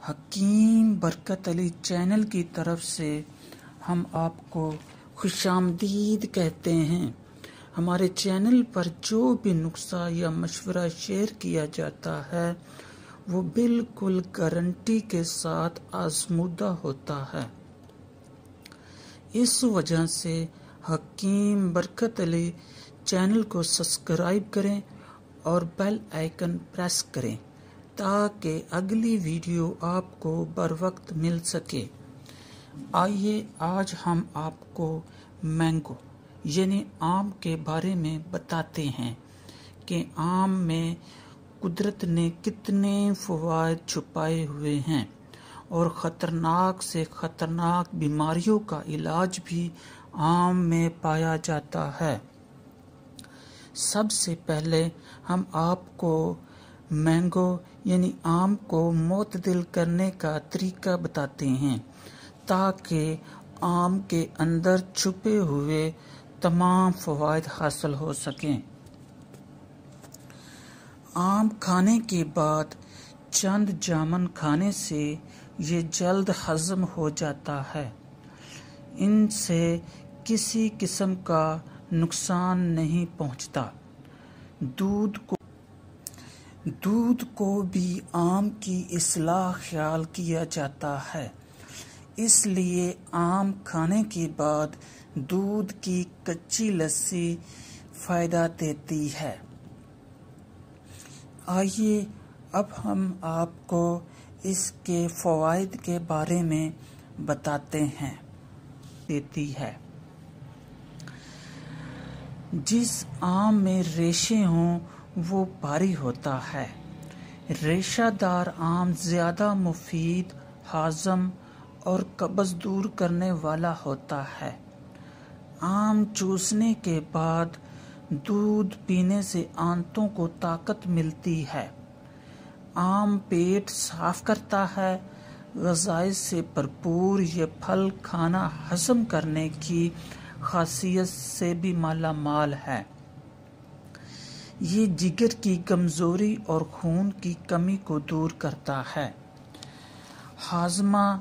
حکیم برکت علی چینل کی طرف سے ہم آپ کو خوش آمدید کہتے ہیں۔ ہمارے چینل پر جو بھی نسخہ یا مشورہ شیئر کیا جاتا ہے وہ بالکل گارنٹی کے ساتھ آزمودہ ہوتا ہے۔ اس وجہ سے حکیم برکت علی چینل کو سبسکرائب کریں اور بیل آئیکن پریس کریں تاکہ اگلی ویڈیو آپ کو بر وقت مل سکے۔ آئیے آج ہم آپ کو مینگو یعنی آم کے بارے میں بتاتے ہیں کہ آم میں قدرت نے کتنے فوائد چھپائے ہوئے ہیں اور خطرناک سے خطرناک بیماریوں کا علاج بھی آم میں پایا جاتا ہے۔ سب سے پہلے ہم آپ کو مینگو یعنی آم کو معتدل کرنے کا طریقہ بتاتے ہیں تاکہ آم کے اندر چھپے ہوئے تمام فوائد حاصل ہو سکیں۔ آم کھانے کے بعد چند جامن کھانے سے یہ جلد ہضم ہو جاتا ہے۔ ان سے کسی قسم کا نقصان نہیں پہنچتا۔ دودھ کو بھی آم کی اصلاح خیال کیا جاتا ہے، اس لیے آم کھانے کے بعد دودھ کی کچی لسی فائدہ دیتی ہے۔ آئیے اب ہم آپ کو اس کے فوائد کے بارے میں بتاتے ہیں۔ دیتی ہے۔ جس آم میں ریشے ہوں وہ بھاری ہوتا ہے۔ ریشہ دار آم زیادہ مفید، ہاضم اور قبض دور کرنے والا ہوتا ہے۔ آم چوسنے کے بعد دودھ پینے سے آنتوں کو طاقت ملتی ہے۔ آم پیٹ صاف کرتا ہے۔ غذائیت سے بھرپور یہ پھل کھانا ہضم کرنے کی خاصیت سے بھی مالا مال ہے۔ یہ جگر کی کمزوری اور خون کی کمی کو دور کرتا ہے۔ ہاضمہ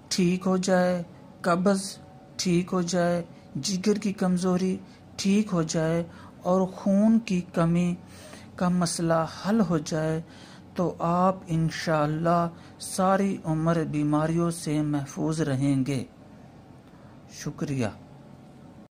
ٹھیک ہو جائے، قبض ٹھیک ہو جائے، جگر کی کمزوری ٹھیک ہو جائے اور خون کی کمی کا مسئلہ حل ہو جائے تو آپ انشاءاللہ ساری عمر بیماریوں سے محفوظ رہیں گے۔ شکریہ۔